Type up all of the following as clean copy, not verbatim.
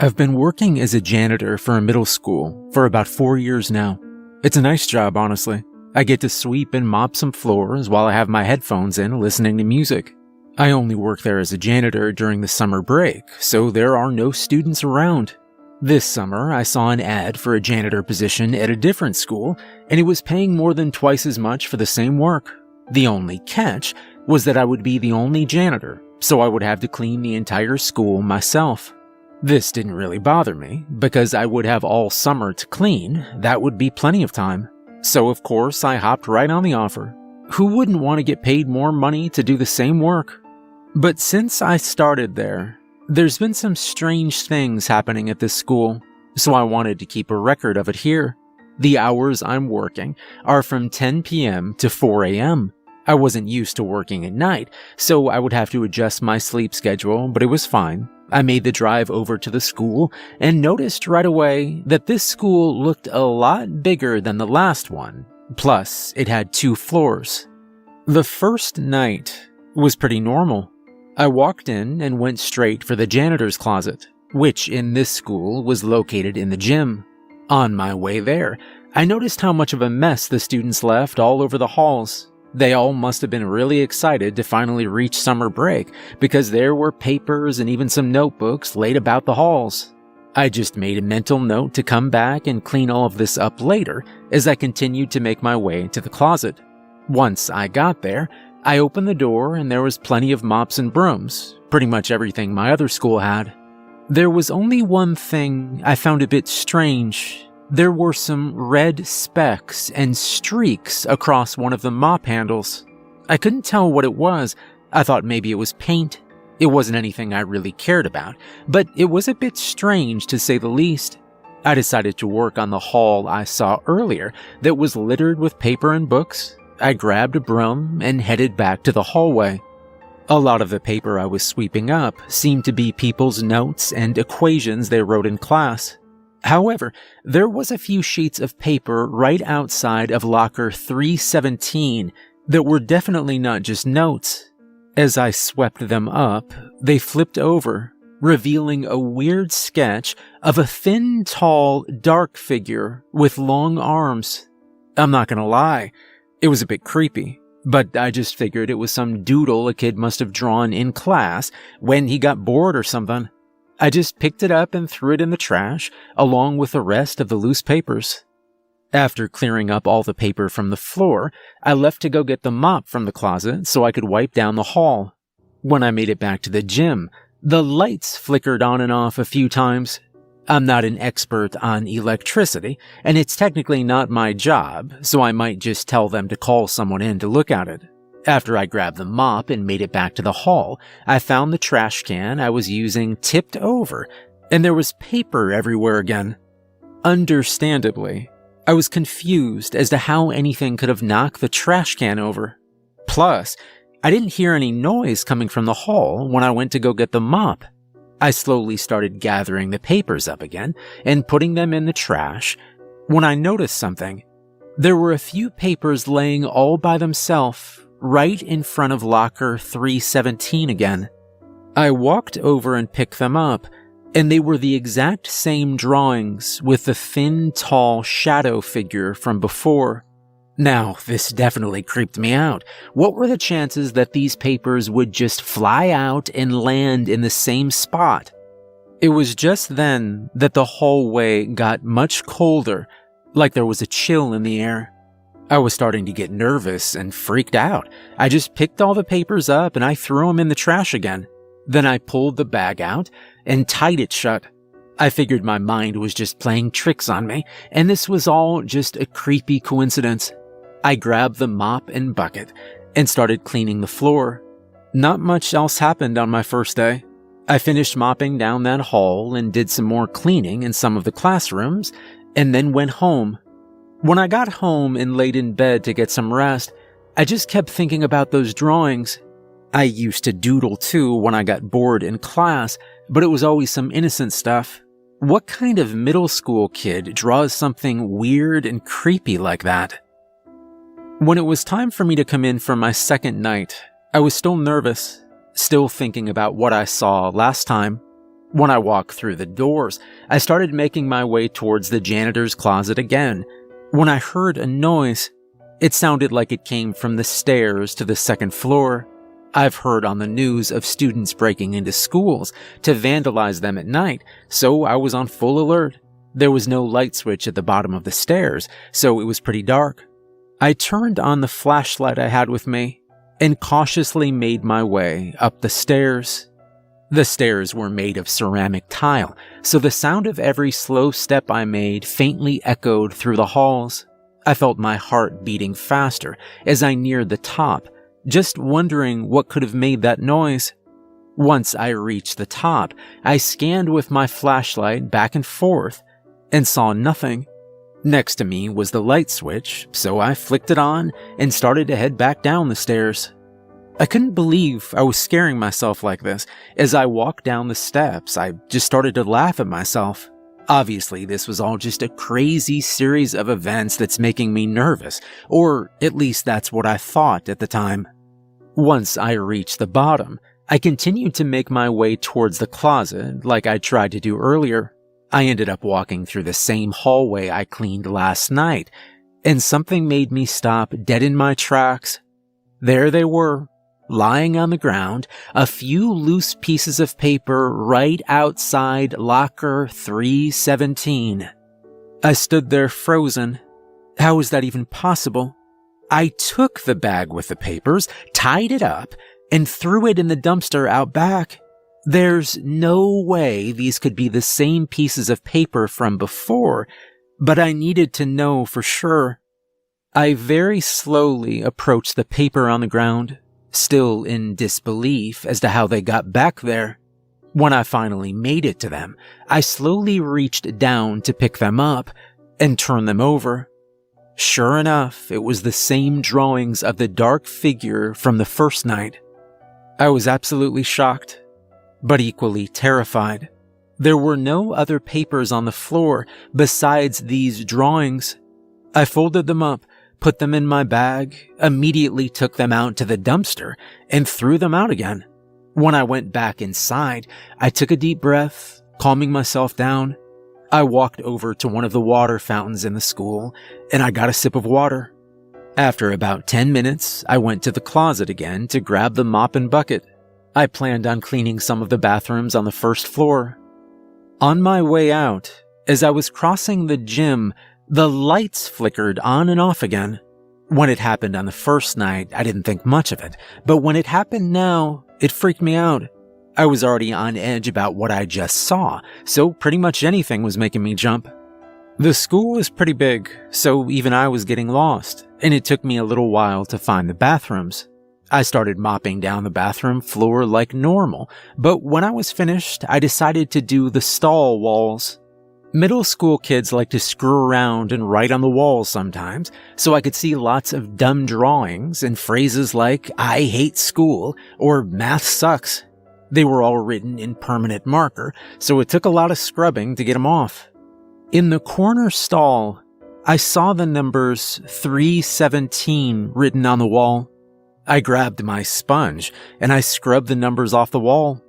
I've been working as a janitor for a middle school for about 4 years now. It's a nice job, honestly. I get to sweep and mop some floors while I have my headphones in listening to music. I only work there as a janitor during the summer break, so there are no students around. This summer, I saw an ad for a janitor position at a different school, and it was paying more than twice as much for the same work. The only catch was that I would be the only janitor, so I would have to clean the entire school myself. This didn't really bother me, because I would have all summer to clean. That would be plenty of time. So of course, I hopped right on the offer. Who wouldn't want to get paid more money to do the same work? But since I started there, there's been some strange things happening at this school, so I wanted to keep a record of it here. The hours I'm working are from 10 p.m. to 4 a.m. I wasn't used to working at night, so I would have to adjust my sleep schedule, but it was fine. I made the drive over to the school and noticed right away that this school looked a lot bigger than the last one. Plus, it had 2 floors. The first night was pretty normal. I walked in and went straight for the janitor's closet, which in this school was located in the gym. On my way there, I noticed how much of a mess the students left all over the halls. They all must have been really excited to finally reach summer break because there were papers and even some notebooks laid about the halls. I just made a mental note to come back and clean all of this up later as I continued to make my way to the closet. Once I got there, I opened the door and there was plenty of mops and brooms, pretty much everything my other school had. There was only one thing I found a bit strange. There were some red specks and streaks across one of the mop handles. I couldn't tell what it was. I thought maybe it was paint. It wasn't anything I really cared about, but it was a bit strange to say the least. I decided to work on the hall I saw earlier that was littered with paper and books. I grabbed a broom and headed back to the hallway. A lot of the paper I was sweeping up seemed to be people's notes and equations they wrote in class. However, there was a few sheets of paper right outside of locker 317 that were definitely not just notes. As I swept them up, they flipped over, revealing a weird sketch of a thin, tall, dark figure with long arms. I'm not gonna lie, it was a bit creepy, but I just figured it was some doodle a kid must have drawn in class when he got bored or something. I just picked it up and threw it in the trash, along with the rest of the loose papers. After clearing up all the paper from the floor, I left to go get the mop from the closet so I could wipe down the hall. When I made it back to the gym, the lights flickered on and off a few times. I'm not an expert on electricity, and it's technically not my job, so I might just tell them to call someone in to look at it. After I grabbed the mop and made it back to the hall, I found the trash can I was using tipped over, and there was paper everywhere again. Understandably, I was confused as to how anything could have knocked the trash can over. Plus, I didn't hear any noise coming from the hall when I went to go get the mop. I slowly started gathering the papers up again and putting them in the trash when I noticed something. There were a few papers laying all by themselves right in front of locker 317 again. I walked over and picked them up, and they were the exact same drawings with the thin, tall shadow figure from before. Now, this definitely creeped me out. What were the chances that these papers would just fly out and land in the same spot? It was just then that the hallway got much colder, like there was a chill in the air. I was starting to get nervous and freaked out. I just picked all the papers up and I threw them in the trash again. Then I pulled the bag out and tied it shut. I figured my mind was just playing tricks on me, and this was all just a creepy coincidence. I grabbed the mop and bucket and started cleaning the floor. Not much else happened on my first day. I finished mopping down that hall and did some more cleaning in some of the classrooms, and then went home. When I got home and laid in bed to get some rest, I just kept thinking about those drawings. I used to doodle too when I got bored in class, but it was always some innocent stuff. What kind of middle school kid draws something weird and creepy like that? When it was time for me to come in for my second night, I was still nervous, still thinking about what I saw last time. When I walked through the doors, I started making my way towards the janitor's closet again. When I heard a noise, it sounded like it came from the stairs to the second floor. I've heard on the news of students breaking into schools to vandalize them at night, so I was on full alert. There was no light switch at the bottom of the stairs, so it was pretty dark. I turned on the flashlight I had with me and cautiously made my way up the stairs. The stairs were made of ceramic tile, so the sound of every slow step I made faintly echoed through the halls. I felt my heart beating faster as I neared the top, just wondering what could have made that noise. Once I reached the top, I scanned with my flashlight back and forth and saw nothing. Next to me was the light switch, so I flicked it on and started to head back down the stairs. I couldn't believe I was scaring myself like this. As I walked down the steps, I just started to laugh at myself. Obviously, this was all just a crazy series of events that's making me nervous, or at least that's what I thought at the time. Once I reached the bottom, I continued to make my way towards the closet like I tried to do earlier. I ended up walking through the same hallway I cleaned last night, and something made me stop dead in my tracks. There they were, lying on the ground, a few loose pieces of paper right outside locker 317. I stood there frozen. How was that even possible? I took the bag with the papers, tied it up, and threw it in the dumpster out back. There's no way these could be the same pieces of paper from before, but I needed to know for sure. I very slowly approached the paper on the ground, still in disbelief as to how they got back there. When I finally made it to them, I slowly reached down to pick them up and turn them over. Sure enough, it was the same drawings of the dark figure from the first night. I was absolutely shocked, but equally terrified. There were no other papers on the floor besides these drawings. I folded them up, put them in my bag, immediately took them out to the dumpster, and threw them out again. When I went back inside, I took a deep breath, calming myself down. I walked over to one of the water fountains in the school, and I got a sip of water. After about 10 minutes, I went to the closet again to grab the mop and bucket. I planned on cleaning some of the bathrooms on the first floor. On my way out, as I was crossing the gym, the lights flickered on and off again. When it happened on the first night, I didn't think much of it, but when it happened now, it freaked me out. I was already on edge about what I just saw, so pretty much anything was making me jump. The school was pretty big, so even I was getting lost, and it took me a little while to find the bathrooms. I started mopping down the bathroom floor like normal, but when I was finished, I decided to do the stall walls. Middle school kids like to screw around and write on the walls sometimes, so I could see lots of dumb drawings and phrases like, "I hate school," or "math sucks." They were all written in permanent marker, so it took a lot of scrubbing to get them off. In the corner stall, I saw the numbers 317 written on the wall. I grabbed my sponge and I scrubbed the numbers off the wall.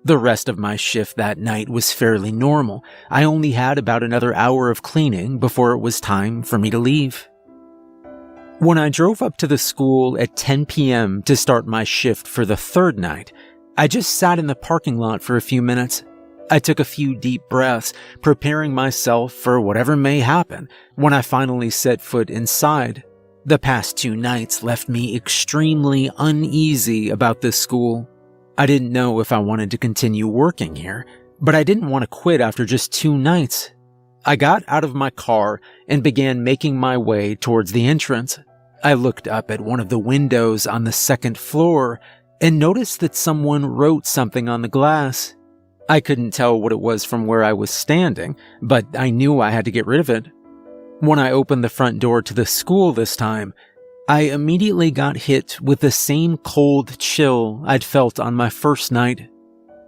The rest of my shift that night was fairly normal. I only had about another hour of cleaning before it was time for me to leave. When I drove up to the school at 10 p.m. to start my shift for the third night, I just sat in the parking lot for a few minutes. I took a few deep breaths, preparing myself for whatever may happen when I finally set foot inside. The past 2 nights left me extremely uneasy about this school. I didn't know if I wanted to continue working here, but I didn't want to quit after just 2 nights. I got out of my car and began making my way towards the entrance. I looked up at one of the windows on the second floor and noticed that someone wrote something on the glass. I couldn't tell what it was from where I was standing, but I knew I had to get rid of it. When I opened the front door to the school this time, I immediately got hit with the same cold chill I'd felt on my first night.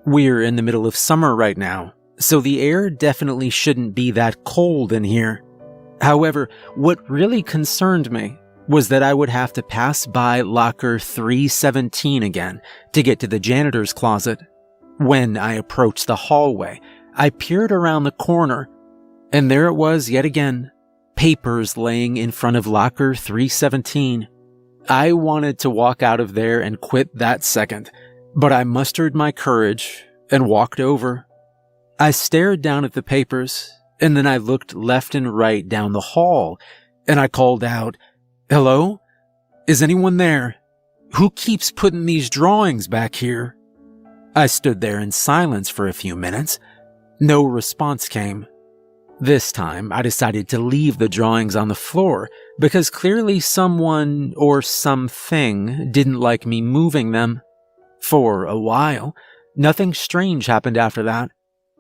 We're in the middle of summer right now, so the air definitely shouldn't be that cold in here. However, what really concerned me was that I would have to pass by locker 317 again to get to the janitor's closet. When I approached the hallway, I peered around the corner, and there it was yet again, papers laying in front of locker 317. I wanted to walk out of there and quit that second, but I mustered my courage and walked over. I stared down at the papers, and then I looked left and right down the hall, and I called out, "Hello? Is anyone there? Who keeps putting these drawings back here?" I stood there in silence for a few minutes. No response came. This time, I decided to leave the drawings on the floor because clearly someone or something didn't like me moving them. For a while, nothing strange happened after that.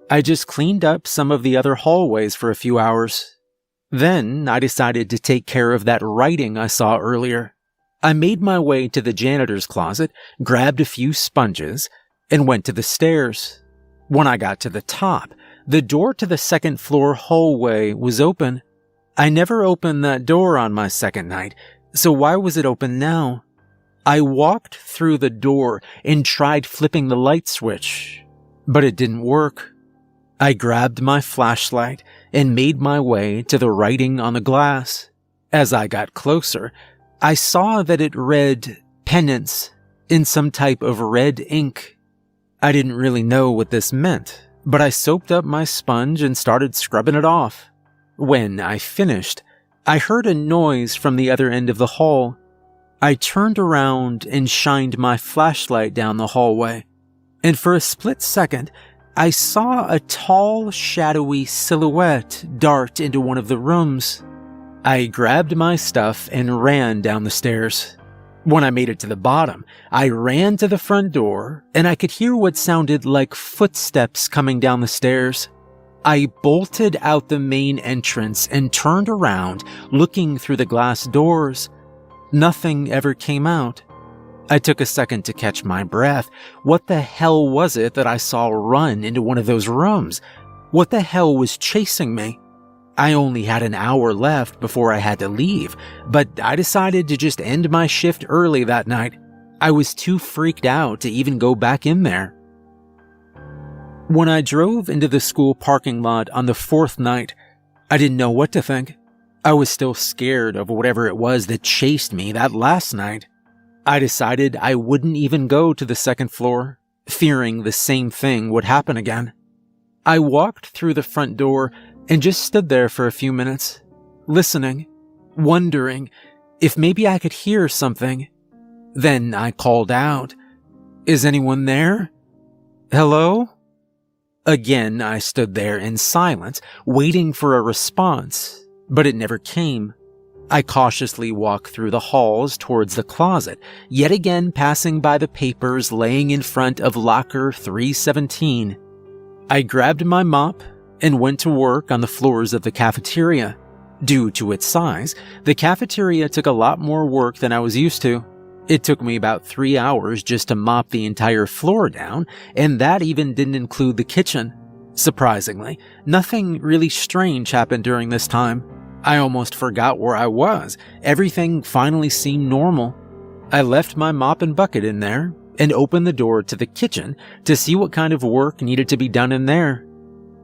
I just cleaned up some of the other hallways for a few hours. Then, I decided to take care of that writing I saw earlier. I made my way to the janitor's closet, grabbed a few sponges, and went to the stairs. When I got to the top, the door to the second floor hallway was open. I never opened that door on my second night, so why was it open now? I walked through the door and tried flipping the light switch, but it didn't work. I grabbed my flashlight and made my way to the writing on the glass. As I got closer, I saw that it read penance in some type of red ink. I didn't really know what this meant, but I soaped up my sponge and started scrubbing it off. When I finished, I heard a noise from the other end of the hall. I turned around and shined my flashlight down the hallway, and for a split second, I saw a tall, shadowy silhouette dart into one of the rooms. I grabbed my stuff and ran down the stairs. When I made it to the bottom, I ran to the front door, and I could hear what sounded like footsteps coming down the stairs. I bolted out the main entrance and turned around, looking through the glass doors. Nothing ever came out. I took a second to catch my breath. What the hell was it that I saw run into one of those rooms? What the hell was chasing me? I only had an hour left before I had to leave, but I decided to just end my shift early that night. I was too freaked out to even go back in there. When I drove into the school parking lot on the fourth night, I didn't know what to think. I was still scared of whatever it was that chased me that last night. I decided I wouldn't even go to the second floor, fearing the same thing would happen again. I walked through the front door and just stood there for a few minutes, listening, wondering if maybe I could hear something. Then I called out, "Is anyone there? Hello?" Again, I stood there in silence, waiting for a response, but it never came. I cautiously walked through the halls towards the closet, yet again passing by the papers laying in front of locker 317. I grabbed my mop and went to work on the floors of the cafeteria. Due to its size, the cafeteria took a lot more work than I was used to. It took me about 3 hours just to mop the entire floor down, and that even didn't include the kitchen. Surprisingly, nothing really strange happened during this time. I almost forgot where I was. Everything finally seemed normal. I left my mop and bucket in there and opened the door to the kitchen to see what kind of work needed to be done in there.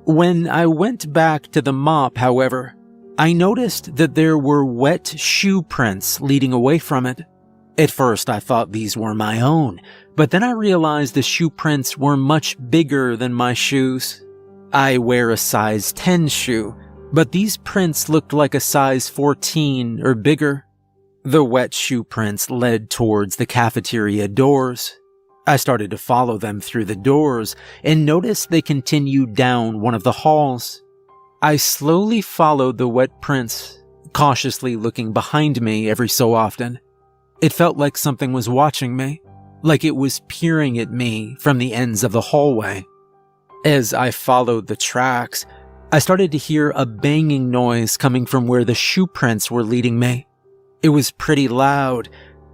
When I went back to the mop, however, I noticed that there were wet shoe prints leading away from it. At first, I thought these were my own, but then I realized the shoe prints were much bigger than my shoes. I wear a size 10 shoe, but these prints looked like a size 14 or bigger. The wet shoe prints led towards the cafeteria doors. I started to follow them through the doors and noticed they continued down one of the halls. I slowly followed the wet prints, cautiously looking behind me every so often. It felt like something was watching me, like it was peering at me from the ends of the hallway. As I followed the tracks, I started to hear a banging noise coming from where the shoe prints were leading me. It was pretty loud,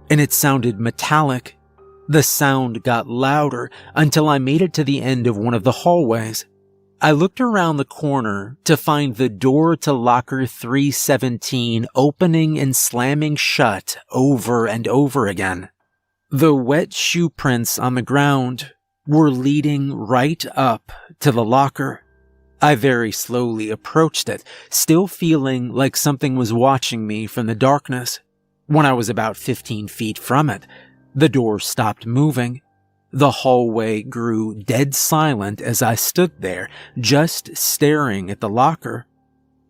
and it sounded metallic. The sound got louder until I made it to the end of one of the hallways. I looked around the corner to find the door to locker 317 opening and slamming shut over and over again. The wet shoe prints on the ground were leading right up to the locker. I very slowly approached it, still feeling like something was watching me from the darkness. When I was about 15 feet from it, the door stopped moving. The hallway grew dead silent as I stood there, just staring at the locker.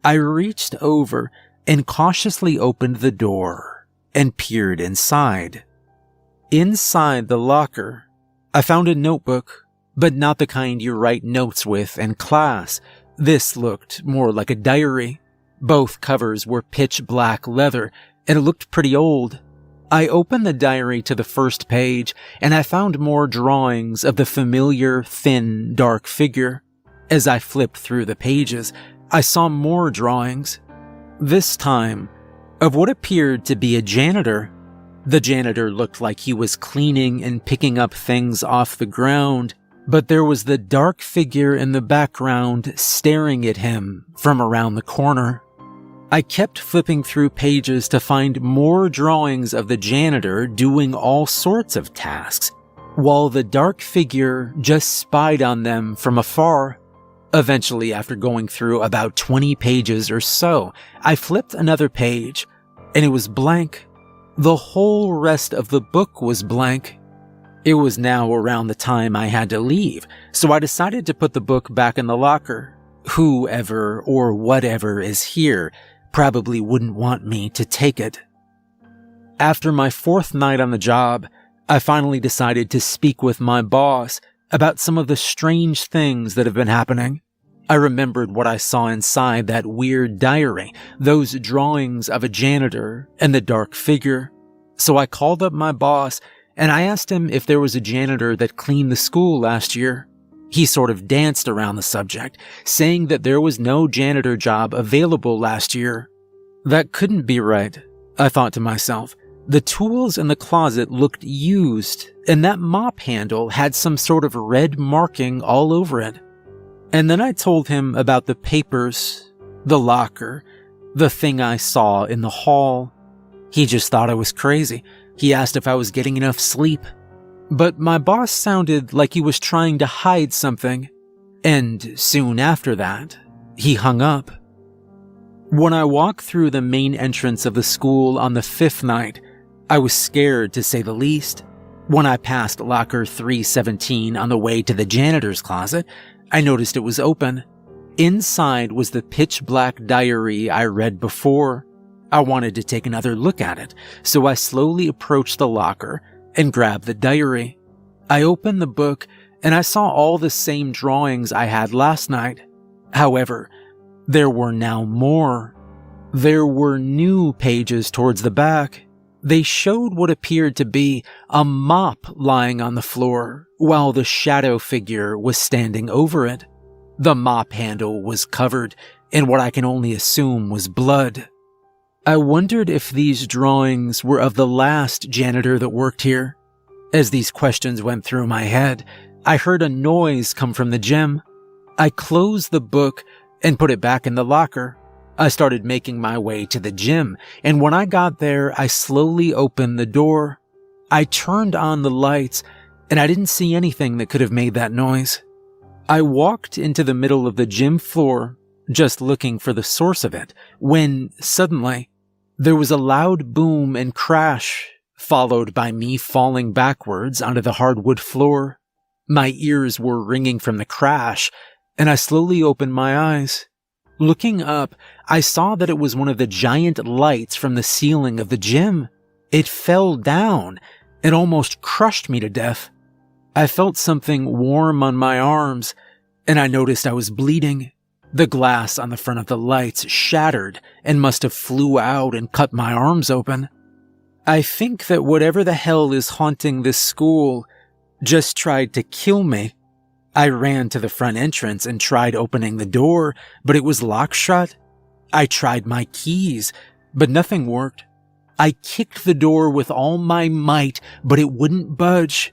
I reached over and cautiously opened the door and peered inside. Inside the locker, I found a notebook, but not the kind you write notes with in class. This looked more like a diary. Both covers were pitch black leather, and it looked pretty old. I opened the diary to the first page, and I found more drawings of the familiar, thin, dark figure. As I flipped through the pages, I saw more drawings. This time, of what appeared to be a janitor. The janitor looked like he was cleaning and picking up things off the ground, but there was the dark figure in the background staring at him from around the corner. I kept flipping through pages to find more drawings of the janitor doing all sorts of tasks, while the dark figure just spied on them from afar. Eventually, after going through about 20 pages or so, I flipped another page, and it was blank. The whole rest of the book was blank. It was now around the time I had to leave, so I decided to put the book back in the locker. Whoever or whatever is here probably wouldn't want me to take it. After my 4th night on the job, I finally decided to speak with my boss about some of the strange things that have been happening. I remembered what I saw inside that weird diary, those drawings of a janitor and the dark figure. So I called up my boss and I asked him if there was a janitor that cleaned the school last year. He sort of danced around the subject, saying that there was no janitor job available last year. That couldn't be right, I thought to myself. The tools in the closet looked used, and that mop handle had some sort of red marking all over it. And then I told him about the papers, the locker, the thing I saw in the hall. He just thought I was crazy. He asked if I was getting enough sleep. But my boss sounded like he was trying to hide something, and soon after that, he hung up. When I walked through the main entrance of the school on the 5th night, I was scared to say the least. When I passed locker 317 on the way to the janitor's closet, I noticed it was open. Inside was the pitch-black diary I read before. I wanted to take another look at it, so I slowly approached the locker and grabbed the diary. I opened the book and I saw all the same drawings I had last night. However, there were now more. There were new pages towards the back. They showed what appeared to be a mop lying on the floor, while the shadow figure was standing over it. The mop handle was covered in what I can only assume was blood. I wondered if these drawings were of the last janitor that worked here. As these questions went through my head, I heard a noise come from the gym. I closed the book and put it back in the locker. I started making my way to the gym, and when I got there, I slowly opened the door. I turned on the lights, and I didn't see anything that could have made that noise. I walked into the middle of the gym floor, just looking for the source of it, when suddenly there was a loud boom and crash, followed by me falling backwards onto the hardwood floor. My ears were ringing from the crash, and I slowly opened my eyes. Looking up, I saw that it was one of the giant lights from the ceiling of the gym. It fell down and almost crushed me to death. I felt something warm on my arms, and I noticed I was bleeding. The glass on the front of the lights shattered and must have flew out and cut my arms open. I think that whatever the hell is haunting this school just tried to kill me. I ran to the front entrance and tried opening the door, but it was locked shut. I tried my keys, but nothing worked. I kicked the door with all my might, but it wouldn't budge.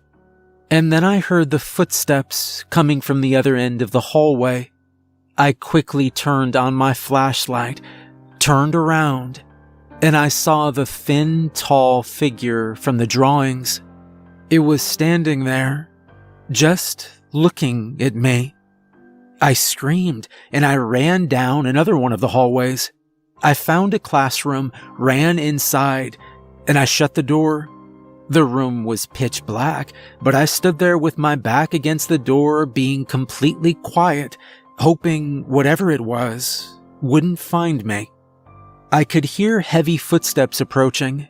And then I heard the footsteps coming from the other end of the hallway. I quickly turned on my flashlight, turned around, and I saw the thin, tall figure from the drawings. It was standing there, just looking at me. I screamed and I ran down another one of the hallways. I found a classroom, ran inside, and I shut the door. The room was pitch black, but I stood there with my back against the door, being completely quiet, hoping whatever it was wouldn't find me. I could hear heavy footsteps approaching,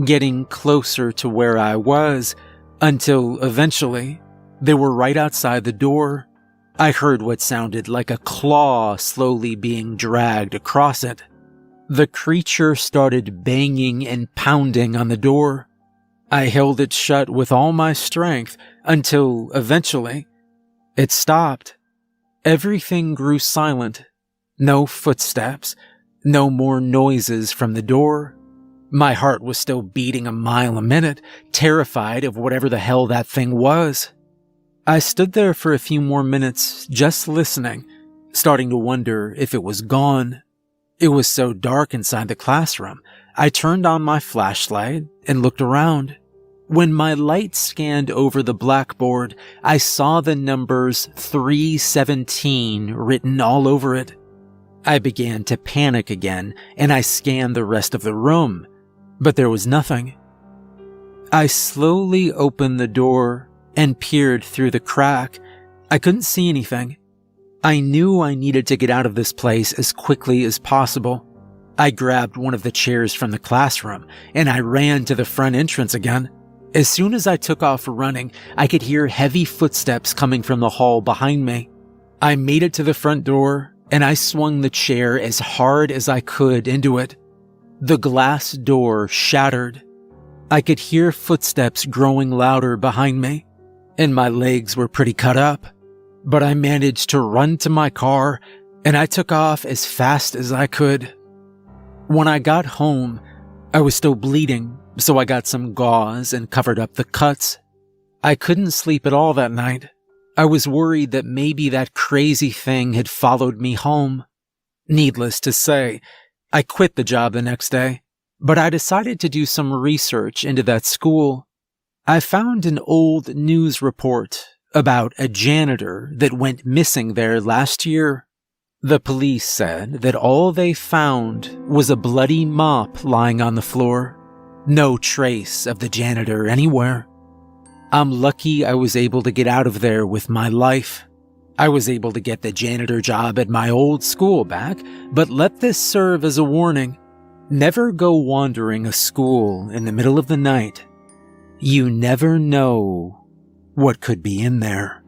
getting closer to where I was, until eventually they were right outside the door. I heard what sounded like a claw slowly being dragged across it. The creature started banging and pounding on the door. I held it shut with all my strength until eventually it stopped. Everything grew silent. No footsteps, no more noises from the door. My heart was still beating a mile a minute, terrified of whatever the hell that thing was. I stood there for a few more minutes, just listening, starting to wonder if it was gone. It was so dark inside the classroom, I turned on my flashlight and looked around. When my light scanned over the blackboard, I saw the numbers 317 written all over it. I began to panic again, and I scanned the rest of the room, but there was nothing. I slowly opened the door and peered through the crack. I couldn't see anything. I knew I needed to get out of this place as quickly as possible. I grabbed one of the chairs from the classroom and I ran to the front entrance again. As soon as I took off running, I could hear heavy footsteps coming from the hall behind me. I made it to the front door and I swung the chair as hard as I could into it. The glass door shattered. I could hear footsteps growing louder behind me, and my legs were pretty cut up. But I managed to run to my car, and I took off as fast as I could. When I got home, I was still bleeding, so I got some gauze and covered up the cuts. I couldn't sleep at all that night. I was worried that maybe that crazy thing had followed me home. Needless to say, I quit the job the next day, but I decided to do some research into that school. I found an old news report about a janitor that went missing there last year. The police said that all they found was a bloody mop lying on the floor. No trace of the janitor anywhere. I'm lucky I was able to get out of there with my life. I was able to get the janitor job at my old school back, but let this serve as a warning. Never go wandering a school in the middle of the night. You never know what could be in there.